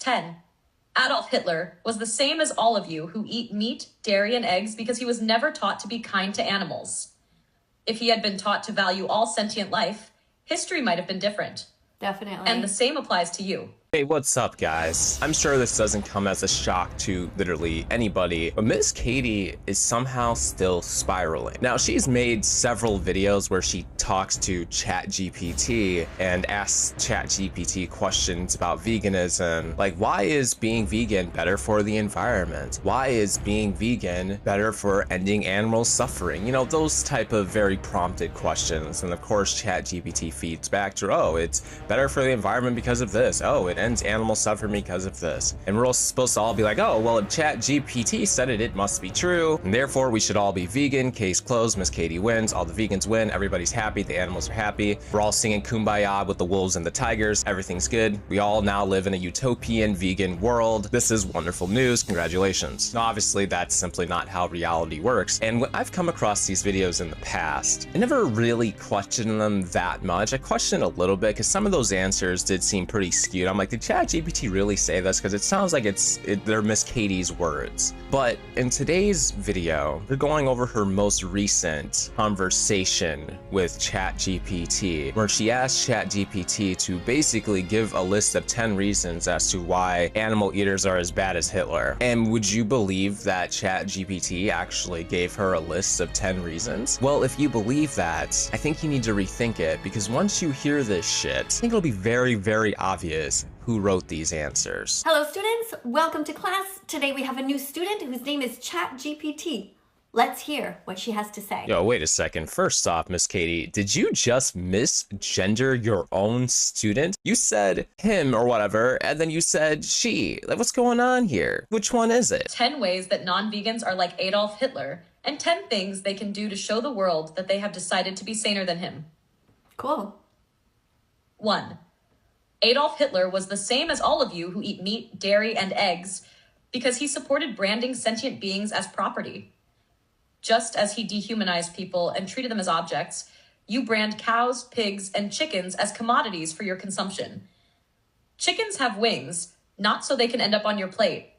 10. Adolf Hitler was the same as all of you who eat meat, dairy, and eggs because he was never taught to be kind to animals. If he had been taught to value all sentient life, history might have been different. Definitely. And the same applies to you. Hey, what's up, guys? I'm sure this doesn't come as a shock to literally anybody, but Miss Katie is somehow still spiraling. Now, she's made several videos where she talks to ChatGPT and asks ChatGPT questions about veganism, like, why is being vegan better for the environment? Why is being vegan better for ending animal suffering? You know, those type of very prompted questions. And of course, ChatGPT feeds back to her, oh, it's better for the environment because of this. Oh, it ends animal suffering because of this. And we're all supposed to all be like, oh, well, if ChatGPT said it, it must be true, and therefore we should all be vegan. Case closed. Miss Katie wins. All the vegans win. Everybody's happy. The animals are happy. We're all singing Kumbaya with the wolves and the tigers. Everything's good. We all now live in a utopian vegan world. This is wonderful news. Congratulations. Now, obviously, that's simply not how reality works. And when I've come across these videos in the past, I never really questioned them that much. I questioned a little bit because some of those answers did seem pretty skewed. I'm like, did ChatGPT really say this? Because it sounds like they're Miss Katie's words. But in today's video, we're going over her most recent conversation with ChatGPT, where she asked ChatGPT to basically give a list of 10 reasons as to why animal eaters are as bad as Hitler. And would you believe that ChatGPT actually gave her a list of 10 reasons? Well, if you believe that, I think you need to rethink it, because once you hear this shit, I think it'll be very, very obvious who wrote these answers. Hello students, welcome to class. Today we have a new student whose name is ChatGPT. Let's hear what she has to say. Yo, wait a second. First off, Miss Katie, did you just misgender your own student? You said him or whatever, and then you said she. Like, what's going on here? Which one is it? 10 ways that non-vegans are like Adolf Hitler, and 10 things they can do to show the world that they have decided to be saner than him. Cool. 1. Adolf Hitler was the same as all of you who eat meat, dairy, and eggs because he supported branding sentient beings as property. Just as he dehumanized people and treated them as objects, you brand cows, pigs, and chickens as commodities for your consumption. Chickens have wings, not so they can end up on your plate.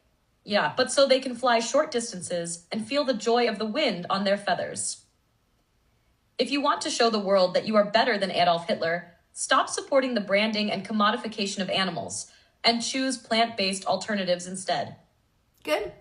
Yeah, but so they can fly short distances and feel the joy of the wind on their feathers. If you want to show the world that you are better than Adolf Hitler, stop supporting the branding and commodification of animals and choose plant-based alternatives instead. Good.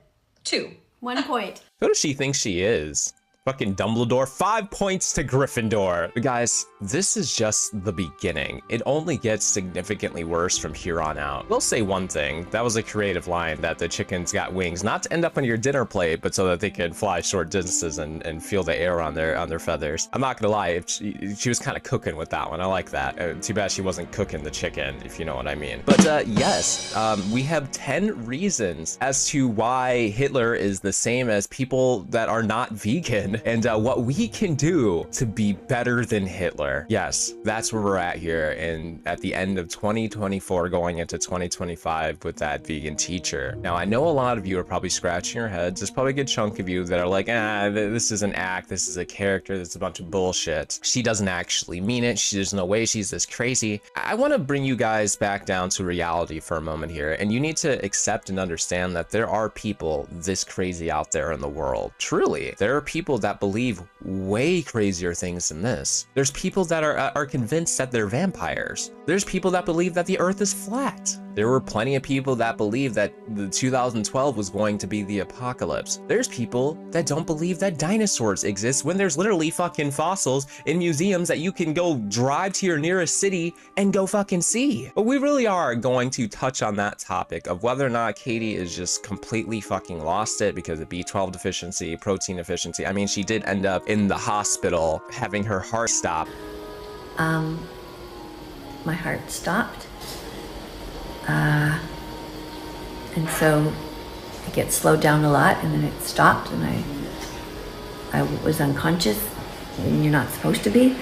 2. 1 point. Who does she think she is? Fucking Dumbledore. 5 points to Gryffindor. But guys, this is just the beginning. It only gets significantly worse from here on out. We'll say one thing. That was a creative line, that the chickens got wings, not to end up on your dinner plate, but so that they could fly short distances and feel the air on their feathers. I'm not gonna lie, if she was kind of cooking with that one. I like that. Too bad she wasn't cooking the chicken, if you know what I mean. But yes, we have 10 reasons as to why Hitler is the same as people that are not vegan, and what we can do to be better than Hitler. Yes, that's where we're at here, and at the end of 2024 going into 2025 with that vegan teacher. Now, I know a lot of you are probably scratching your heads. There's probably a good chunk of you that are like, this is an act, this is a character, this is a bunch of bullshit. She doesn't actually mean it. There's no way she's this crazy. I want to bring you guys back down to reality for a moment here, and you need to accept and understand that there are people this crazy out there in the world. Truly, there are people that believe way crazier things than this. There's people that are convinced that they're vampires. There's people that believe that the earth is flat. There were plenty of people that believed that the 2012 was going to be the apocalypse. There's people that don't believe that dinosaurs exist when there's literally fucking fossils in museums that you can go drive to your nearest city and go fucking see. But we really are going to touch on that topic of whether or not Katie is just completely fucking lost it because of B12 deficiency, protein deficiency. I mean, she did end up in the hospital having her heart stop. My heart stopped. And so I get slowed down a lot, and then it stopped, and I was unconscious, and you're not supposed to be.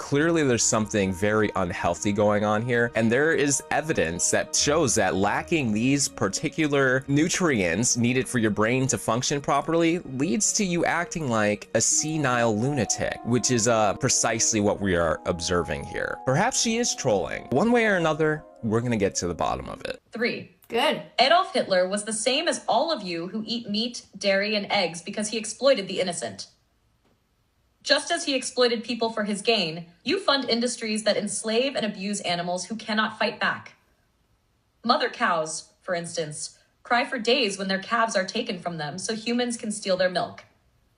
Clearly there's something very unhealthy going on here, and there is evidence that shows that lacking these particular nutrients needed for your brain to function properly leads to you acting like a senile lunatic, which is precisely what we are observing here. Perhaps she is trolling. One way or another, we're gonna get to the bottom of it. 3. Good. Adolf Hitler was the same as all of you who eat meat, dairy, and eggs because he exploited the innocent. Just as he exploited people for his gain, you fund industries that enslave and abuse animals who cannot fight back. Mother cows, for instance, cry for days when their calves are taken from them so humans can steal their milk.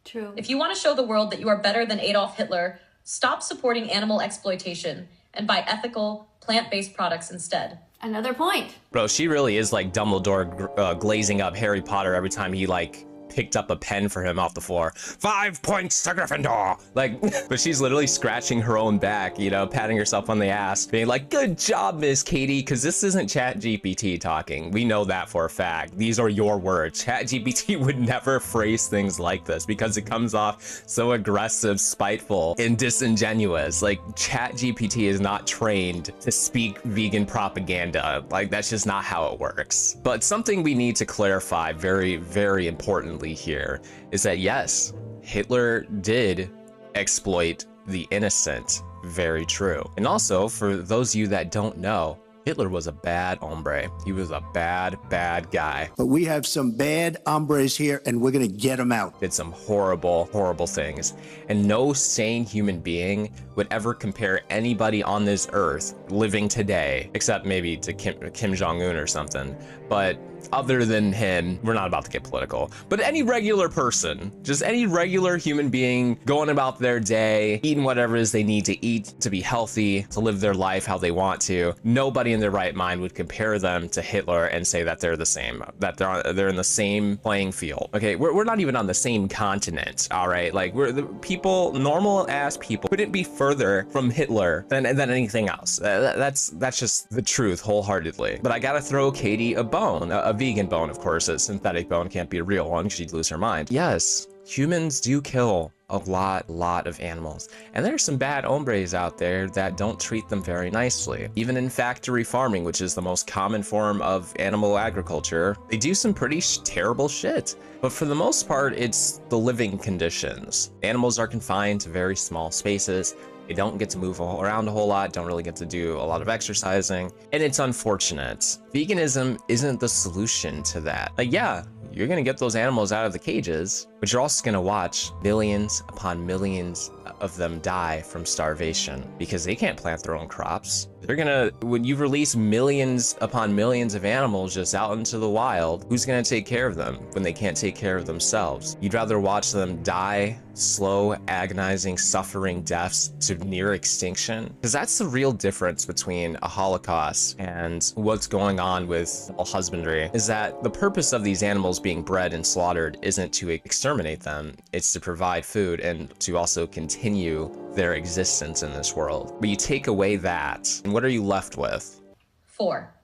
True. If you want to show the world that you are better than Adolf Hitler, stop supporting animal exploitation and buy ethical, plant-based products instead. Another point. Bro, she really is like Dumbledore glazing up Harry Potter every time he like picked up a pen for him off the floor. 5 points to Gryffindor! Like, but she's literally scratching her own back, you know, patting herself on the ass, being like, good job, Miss Katie, because this isn't ChatGPT talking. We know that for a fact. These are your words. ChatGPT would never phrase things like this because it comes off so aggressive, spiteful, and disingenuous. Like, ChatGPT is not trained to speak vegan propaganda. Like, that's just not how it works. But something we need to clarify very, very importantly here is that yes, Hitler did exploit the innocent. Very true. And also, for those of you that don't know, Hitler was a bad hombre. He was a bad, bad guy. But we have some bad hombres here, and we're gonna get them out. Did some horrible, horrible things. And no sane human being would ever compare anybody on this earth living today, except maybe to Kim Jong-un or something. But other than him, we're not about to get political, but any regular person, just any regular human being going about their day, eating whatever it is they need to eat to be healthy, to live their life how they want to, nobody in their right mind would compare them to Hitler and say that they're the same, that they're in the same playing field. Okay, we're not even on the same continent, all right? Like, we're the people, normal ass people, couldn't be further from Hitler than anything else. That's just the truth wholeheartedly. But I gotta throw Katie a bone, a vegan bone, of course. A synthetic bone can't be a real one because she'd lose her mind. Yes, humans do kill a lot of animals, and there's some bad hombres out there that don't treat them very nicely. Even in factory farming, which is the most common form of animal agriculture, they do some pretty terrible shit. But for the most part, it's the living conditions. Animals are confined to very small spaces. They don't get to move around a whole lot, don't really get to do a lot of exercising, and it's unfortunate. Veganism isn't the solution to that. Like, yeah, you're gonna get those animals out of the cages, but you're also gonna watch millions upon millions of them die from starvation because they can't plant their own crops. They're gonna, when you release millions upon millions of animals just out into the wild, who's gonna take care of them when they can't take care of themselves? You'd rather watch them die slow, agonizing, suffering deaths to near extinction? Because that's the real difference between a Holocaust and what's going on with husbandry, is that the purpose of these animals being bred and slaughtered isn't to exterminate them, it's to provide food and to also continue their existence in this world. But you take away that, and what are you left with? 4.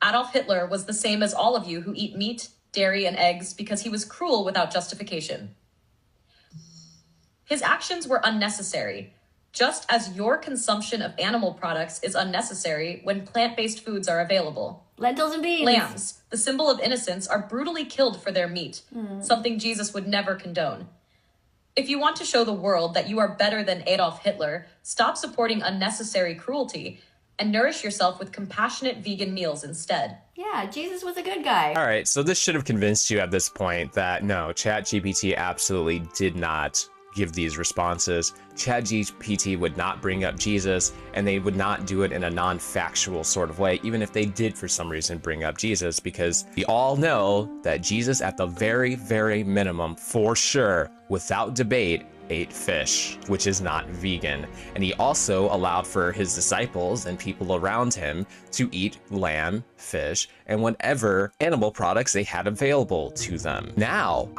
Adolf Hitler was the same as all of you who eat meat, dairy, and eggs because he was cruel without justification. His actions were unnecessary, just as your consumption of animal products is unnecessary when plant-based foods are available. Lentils and beans. Lambs, the symbol of innocence, are brutally killed for their meat, something Jesus would never condone. If you want to show the world that you are better than Adolf Hitler, stop supporting unnecessary cruelty and nourish yourself with compassionate vegan meals instead. Yeah, Jesus was a good guy. All right, so this should have convinced you at this point that no, ChatGPT absolutely did not give these responses. ChatGPT would not bring up Jesus, and they would not do it in a non-factual sort of way, even if they did for some reason bring up Jesus, because we all know that Jesus, at the very, very minimum, for sure, without debate, ate fish, which is not vegan. And he also allowed for his disciples and people around him to eat lamb, fish, and whatever animal products they had available to them. Now,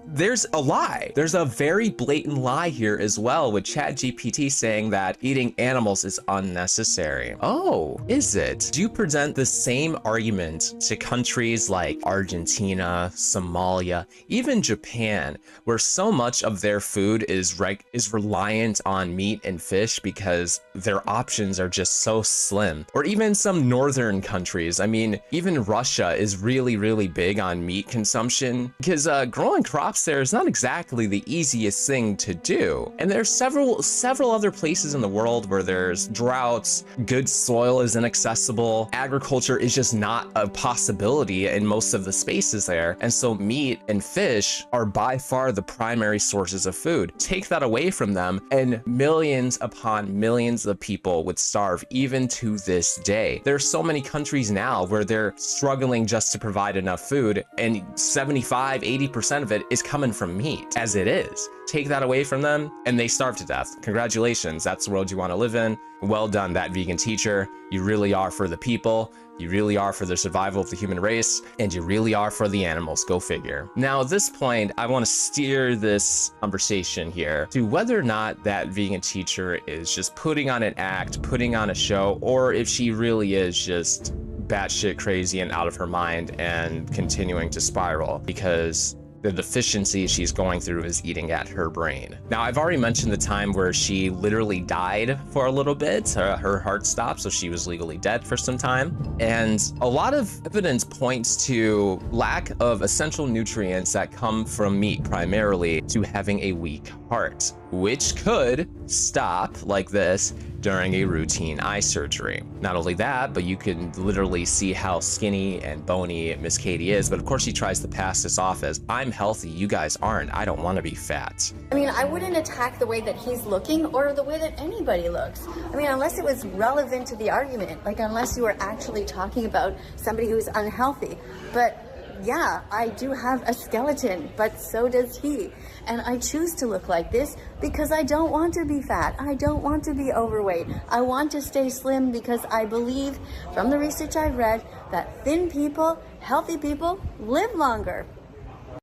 there's a lie. There's a very blatant lie here as well, with ChatGPT saying that eating animals is unnecessary. Oh, is it? Do you present the same argument to countries like Argentina, Somalia, even Japan, where so much of their food food is reliant on meat and fish because their options are just so slim. Or even some northern countries. I mean, even Russia is really big on meat consumption because growing crops there is not exactly the easiest thing to do. And there's several other places in the world where there's droughts, good soil is inaccessible, agriculture is just not a possibility in most of the spaces there. And so meat and fish are by far the primary sources of food. Take that away from them and millions upon millions of people would starve even to this day. There's so many countries now where they're struggling just to provide enough food, and 75-80% of it is coming from meat as it is. Take that away from them and they starve to death. Congratulations, that's the world you want to live in. Well done, that vegan teacher. You really are for the people. You really are for the survival of the human race, and you really are for the animals. Go figure. Now, at this point, I want to steer this conversation here to whether or not that vegan teacher is just putting on an act, putting on a show, or if she really is just batshit crazy and out of her mind and continuing to spiral, because the deficiency she's going through is eating at her brain. Now, I've already mentioned the time where she literally died for a little bit. Her heart stopped, so she was legally dead for some time. And a lot of evidence points to lack of essential nutrients that come from meat, primarily to having a weak heart, which could stop like this during a routine eye surgery. Not only that, but you can literally see how skinny and bony Miss Katie is. But of course, she tries to pass this off as, I'm healthy, you guys aren't. I don't want to be fat. I mean, I wouldn't attack the way that he's looking or the way that anybody looks. I mean, unless it was relevant to the argument, like unless you were actually talking about somebody who's unhealthy. But yeah, I do have a skeleton, but so does he. And I choose to look like this because I don't want to be fat. I don't want to be overweight. I want to stay slim because I believe from the research I've read that thin people, healthy people live longer.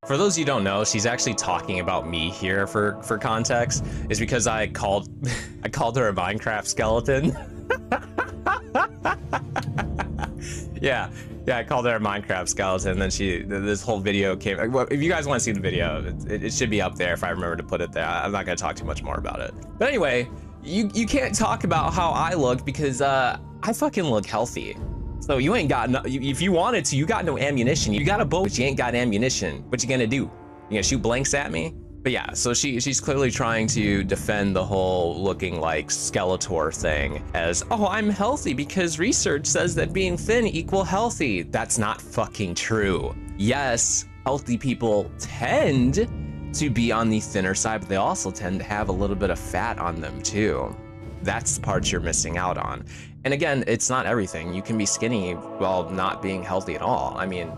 For those you don't know, she's actually talking about me here for context, is because I called her a Minecraft skeleton. Yeah, I called her a Minecraft skeleton, and then this whole video came. Well, if you guys want to see the video, it should be up there if I remember to put it there. I'm not going to talk too much more about it. But anyway, you can't talk about how I look because I fucking look healthy. So you ain't got no, if you wanted to, you got no ammunition. You got a bow, but you ain't got ammunition. What you gonna do? You gonna shoot blanks at me? But yeah, so she's clearly trying to defend the whole looking like Skeletor thing as, oh, I'm healthy because research says that being thin equal healthy. That's not fucking true. Yes, healthy people tend to be on the thinner side, but they also tend to have a little bit of fat on them too. That's the part you're missing out on. And again, it's not everything. You can be skinny while not being healthy at all. I mean,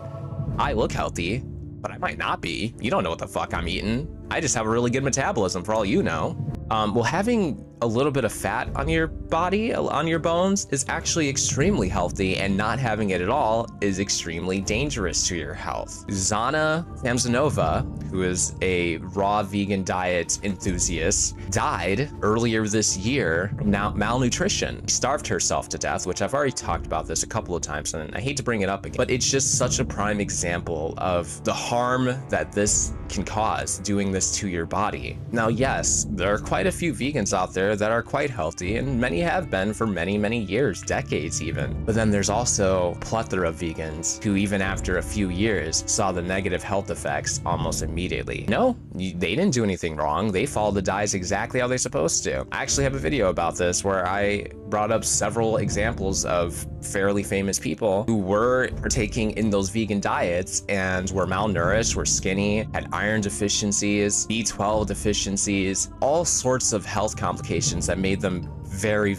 I look healthy, but I might not be. You don't know what the fuck I'm eating. I just have a really good metabolism for all you know. Well, having a little bit of fat on your body, on your bones, is actually extremely healthy, and not having it at all is extremely dangerous to your health. Zana Tamzanova, who is a raw vegan diet enthusiast, died earlier this year from malnutrition. She starved herself to death, which I've already talked about this a couple of times, and I hate to bring it up again, but it's just such a prime example of the harm that this can cause doing this to your body. Now, yes, there are quite a few vegans out there that are quite healthy, and many have been for many years, decades even. But then there's also a plethora of vegans who, even after a few years, saw the negative health effects almost immediately. No, they didn't do anything wrong. They followed the diets exactly how they're supposed to. I actually have a video about this where I brought up several examples of fairly famous people who were partaking in those vegan diets and were malnourished, were skinny, had iron deficiencies, B12 deficiencies, all sorts of health complications that made them very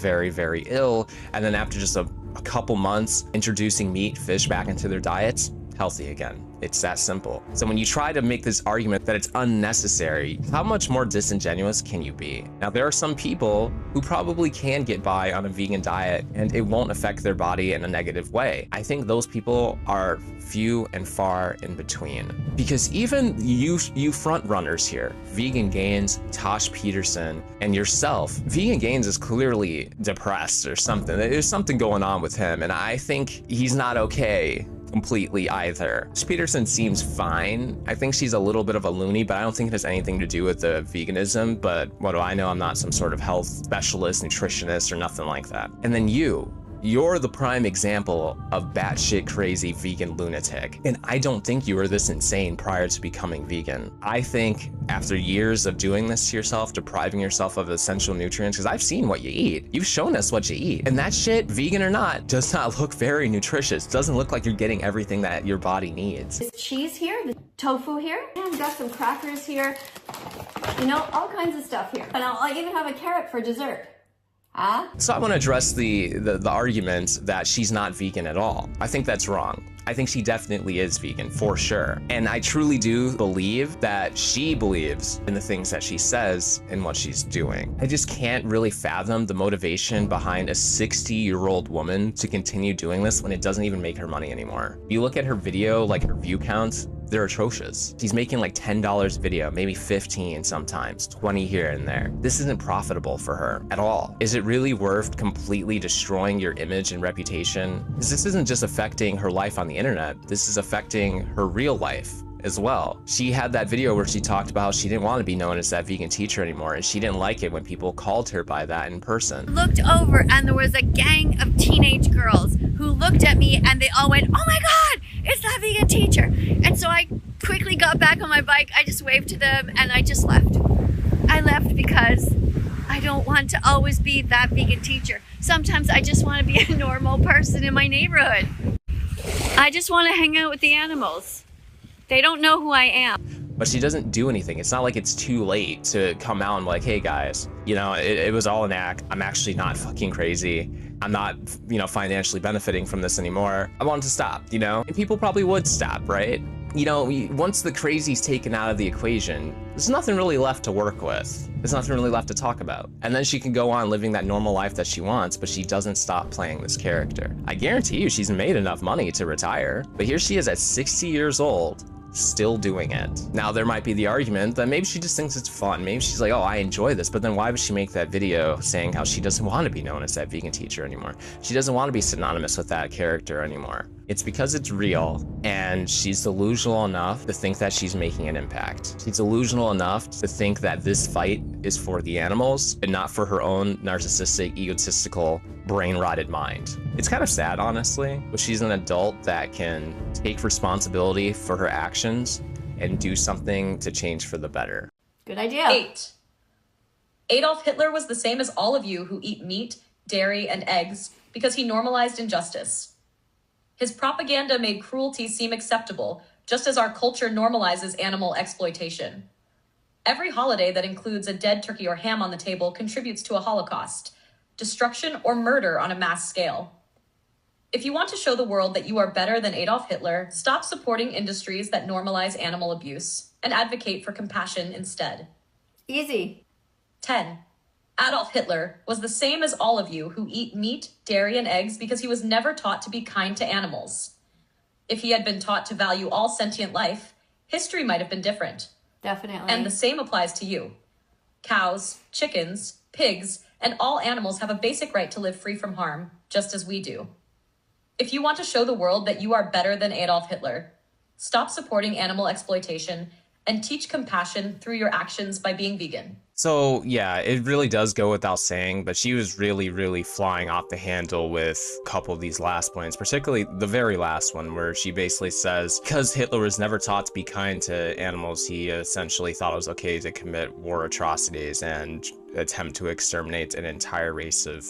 ill. And then after just a couple months introducing meat, fish back into their diets, healthy again. It's that simple. So when you try to make this argument that it's unnecessary, how much more disingenuous can you be? Now, there are some people who probably can get by on a vegan diet and it won't affect their body in a negative way. I think those people are few and far in between. Because even you front runners here, Vegan Gains, Tosh Peterson, and yourself, Vegan Gains is clearly depressed or something. There's something going on with him, and I think he's not okay completely either. Peterson seems fine. I think she's a little bit of a loony, but I don't think it has anything to do with the veganism. But what do I know? I'm not some sort of health specialist, nutritionist, or nothing like that. And then you're the prime example of batshit crazy vegan lunatic. And I don't think you were this insane prior to becoming vegan. I think after years of doing this to yourself, depriving yourself of essential nutrients, because I've seen what you eat. You've shown us what you eat. And that shit, vegan or not, does not look very nutritious. Doesn't look like you're getting everything that your body needs. There's cheese here, the tofu here, and got some crackers here. You know, all kinds of stuff here. And I'll even have a carrot for dessert. So I want to address the argument that she's not vegan at all. I think that's wrong. I think she definitely is vegan, for sure. And I truly do believe that she believes in the things that she says and what she's doing. I just can't really fathom the motivation behind a 60-year-old woman to continue doing this when it doesn't even make her money anymore. You look at her video, like her view counts, they're atrocious. She's making like $10 a video, maybe 15 sometimes, 20 here and there. This isn't profitable for her at all. Is it really worth completely destroying your image and reputation? Because this isn't just affecting her life on the internet, this is affecting her real life as well. She had that video where she talked about how she didn't want to be known as that vegan teacher anymore, and she didn't like it when people called her by that in person. Looked over and there was a gang of teenage girls who looked at me and they all went, "Oh my God, it's that vegan teacher." And so I quickly got back on my bike, I just waved to them and I just left. I left because I don't want to always be that vegan teacher. Sometimes I just want to be a normal person in my neighborhood. I just want to hang out with the animals. They don't know who I am. But she doesn't do anything. It's not like it's too late to come out and be like, hey guys, you know, it was all an act. I'm actually not fucking crazy. I'm not, you know, financially benefiting from this anymore. I wanted to stop, you know? And people probably would stop, right? You know, once the crazy's taken out of the equation, there's nothing really left to work with. There's nothing really left to talk about. And then she can go on living that normal life that she wants, but she doesn't stop playing this character. I guarantee you she's made enough money to retire, but here she is at 60 years old, still doing it. Now, there might be the argument that maybe she just thinks it's fun. Maybe she's like, oh, I enjoy this, but then why would she make that video saying how she doesn't want to be known as that vegan teacher anymore? She doesn't want to be synonymous with that character anymore. It's because it's real, and she's delusional enough to think that she's making an impact. She's delusional enough to think that this fight is for the animals and not for her own narcissistic, egotistical, brain-rotted mind. It's kind of sad, honestly, but she's an adult that can take responsibility for her actions and do something to change for the better. Good idea. 8. Adolf Hitler was the same as all of you who eat meat, dairy, and eggs because he normalized injustice. His propaganda made cruelty seem acceptable, just as our culture normalizes animal exploitation. Every holiday that includes a dead turkey or ham on the table contributes to a Holocaust, destruction or murder on a mass scale. If you want to show the world that you are better than Adolf Hitler, stop supporting industries that normalize animal abuse and advocate for compassion instead. Easy. 10. Adolf Hitler was the same as all of you who eat meat, dairy, and eggs because he was never taught to be kind to animals. If he had been taught to value all sentient life, history might have been different. Definitely. And the same applies to you. Cows, chickens, pigs, and all animals have a basic right to live free from harm, just as we do. If you want to show the world that you are better than Adolf Hitler, stop supporting animal exploitation and teach compassion through your actions by being vegan. So yeah, it really does go without saying, but she was really flying off the handle with a couple of these last points, particularly the very last one where she basically says, because Hitler was never taught to be kind to animals, he essentially thought it was okay to commit war atrocities and attempt to exterminate an entire race of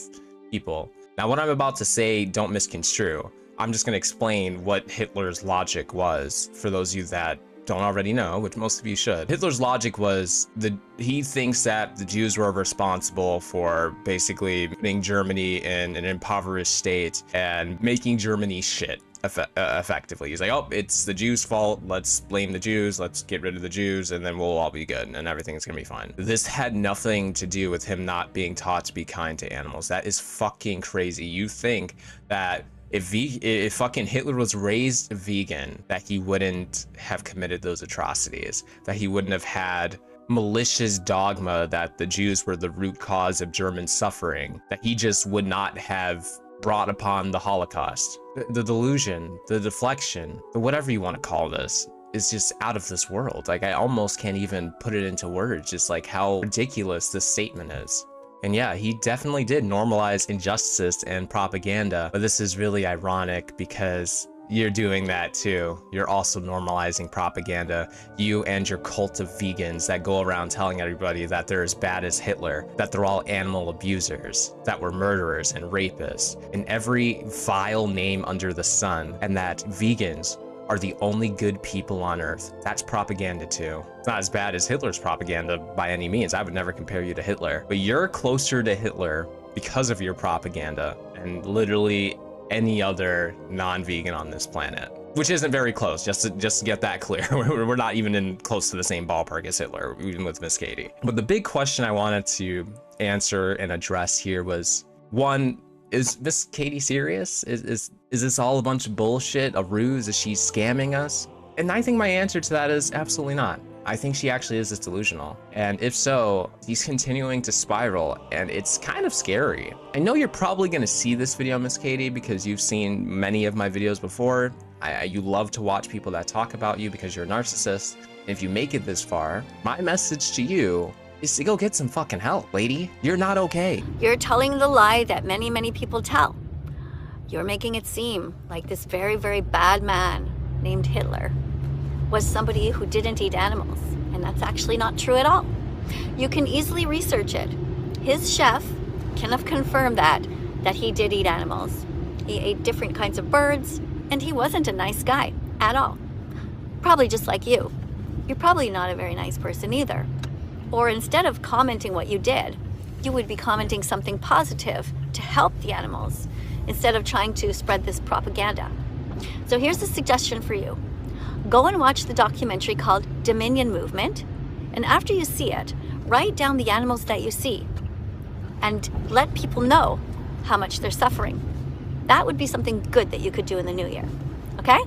people. Now, what I'm about to say, don't misconstrue. I'm just going to explain what Hitler's logic was for those of you that don't already know, which most of you should. Hitler's logic was he thinks that the Jews were responsible for basically putting Germany in an impoverished state and making Germany shit effectively. He's like, oh, it's the Jews' fault. Let's blame the Jews. Let's get rid of the Jews and then we'll all be good and everything's gonna be fine. This had nothing to do with him not being taught to be kind to animals. That is fucking crazy. You think that if fucking Hitler was raised vegan, that he wouldn't have committed those atrocities, that he wouldn't have had malicious dogma that the Jews were the root cause of German suffering, that he just would not have brought upon the Holocaust. The delusion, the deflection, whatever you want to call this, is just out of this world. Like, I almost can't even put it into words, just like how ridiculous this statement is. And yeah, he definitely did normalize injustice and propaganda, but this is really ironic because you're doing that too. You're also normalizing propaganda. You and your cult of vegans that go around telling everybody that they're as bad as Hitler, that they're all animal abusers, that we're murderers and rapists, and every vile name under the sun, and that vegans are the only good people on earth. That's propaganda too. It's not as bad as Hitler's propaganda by any means. I would never compare you to Hitler, but you're closer to Hitler because of your propaganda and literally any other non-vegan on this planet, which isn't very close, just to get that clear. We're not even close to the same ballpark as Hitler, even with Miss Katie. But the big question I wanted to answer and address here was, one, is Miss Katie serious? Is this all a bunch of bullshit, a ruse? Is she scamming us? And I think my answer to that is absolutely not. I think she actually is just delusional. And if so, he's continuing to spiral, and it's kind of scary. I know you're probably gonna see this video, Miss Katie, because you've seen many of my videos before. You love to watch people that talk about you because you're a narcissist. If you make it this far, my message to you is to go get some fucking help, lady. You're not okay. You're telling the lie that many, many people tell. You're making it seem like this very, very bad man named Hitler was somebody who didn't eat animals, and that's actually not true at all. You can easily research it. His chef can have confirmed that he did eat animals. He ate different kinds of birds, and he wasn't a nice guy at all. Probably just like you. You're probably not a very nice person either. Or instead of commenting what you did, you would be commenting something positive to help the animals instead of trying to spread this propaganda. So here's a suggestion for you. Go and watch the documentary called Dominion Movement, and after you see it, write down the animals that you see and let people know how much they're suffering. That would be something good that you could do in the new year, okay?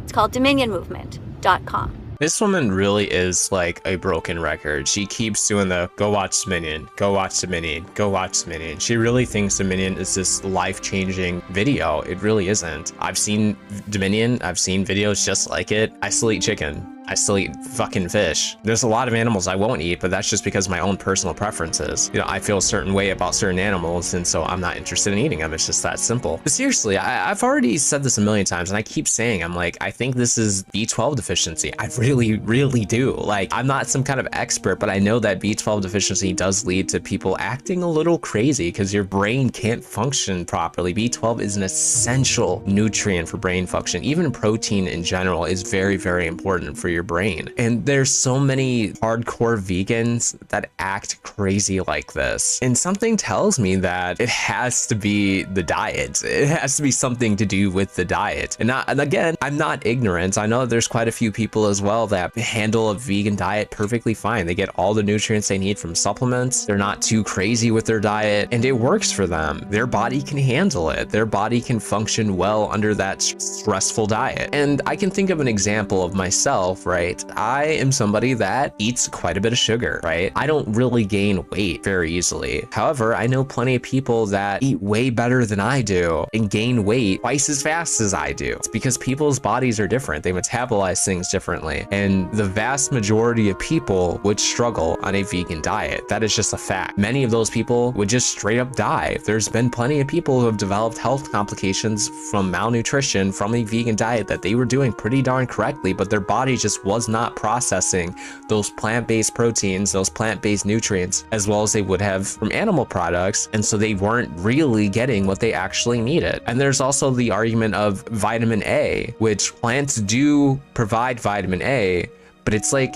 It's called dominionmovement.com. This woman really is like a broken record. She keeps doing the go watch Dominion, go watch Dominion, go watch Dominion. She really thinks Dominion is this life-changing video. It really isn't. I've seen Dominion, I've seen videos just like it. I still eat chicken. I still eat fucking fish. There's a lot of animals I won't eat, but that's just because of my own personal preferences. You know, I feel a certain way about certain animals, and so I'm not interested in eating them. It's just that simple. But seriously, I've already said this a million times, and I keep saying, I'm like, I think this is B12 deficiency. I really, really do. Like, I'm not some kind of expert, but I know that B12 deficiency does lead to people acting a little crazy because your brain can't function properly. B12 is an essential nutrient for brain function. Even protein in general is very, very important for your brain. And there's so many hardcore vegans that act crazy like this. And something tells me that it has to be the diet. It has to be something to do with the diet. And again, I'm not ignorant. I know there's quite a few people as well that handle a vegan diet perfectly fine. They get all the nutrients they need from supplements. They're not too crazy with their diet, and it works for them. Their body can handle it. Their body can function well under that stressful diet. And I can think of an example of myself, right? I am somebody that eats quite a bit of sugar, right? I don't really gain weight very easily. However, I know plenty of people that eat way better than I do and gain weight twice as fast as I do. It's because people's bodies are different. They metabolize things differently. And the vast majority of people would struggle on a vegan diet. That is just a fact. Many of those people would just straight up die. There's been plenty of people who have developed health complications from malnutrition from a vegan diet that they were doing pretty darn correctly, but their body just was not processing those plant-based proteins, those plant-based nutrients, as well as they would have from animal products, and so they weren't really getting what they actually needed. And there's also the argument of vitamin A, which plants do provide vitamin A, but it's like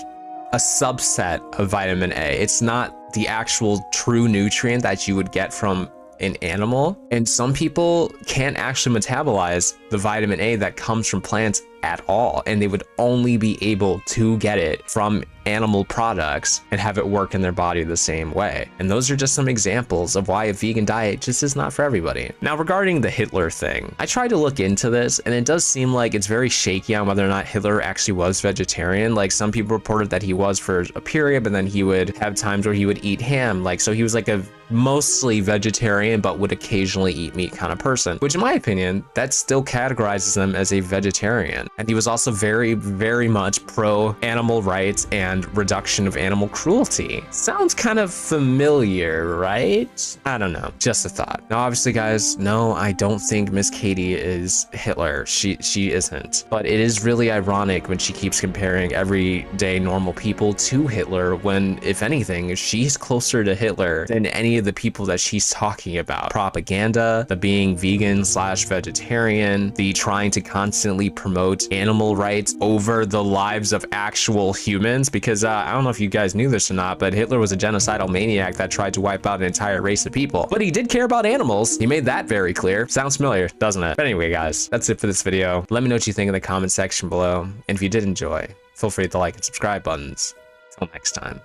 a subset of vitamin A. It's not the actual true nutrient that you would get from an animal. And some people can't actually metabolize the vitamin A that comes from plants at all, and they would only be able to get it from animal products and have it work in their body the same way. And those are just some examples of why a vegan diet just is not for everybody. Now, regarding the Hitler thing, I tried to look into this, and it does seem like it's very shaky on whether or not Hitler actually was vegetarian. Like, some people reported that he was for a period, but then he would have times where he would eat ham. Like, so he was like a mostly vegetarian, but would occasionally eat meat kind of person, which in my opinion, that still categorizes them as a vegetarian. And he was also very, very much pro animal rights and reduction of animal cruelty. Sounds kind of familiar, right? I don't know, just a thought. Now, obviously guys, no, I don't think Miss Katie is Hitler. She isn't, but it is really ironic when she keeps comparing everyday normal people to Hitler, when if anything, she's closer to Hitler than any of the people that she's talking about. Propaganda, the being vegan / vegetarian, the trying to constantly promote animal rights over the lives of actual humans, because I don't know if you guys knew this or not, but Hitler was a genocidal maniac that tried to wipe out an entire race of people, but he did care about animals. He made that very clear. Sounds familiar, doesn't it? But anyway guys, that's it for this video. Let me know what you think in the comment section below, and if you did enjoy, feel free to like and subscribe buttons. Till next time.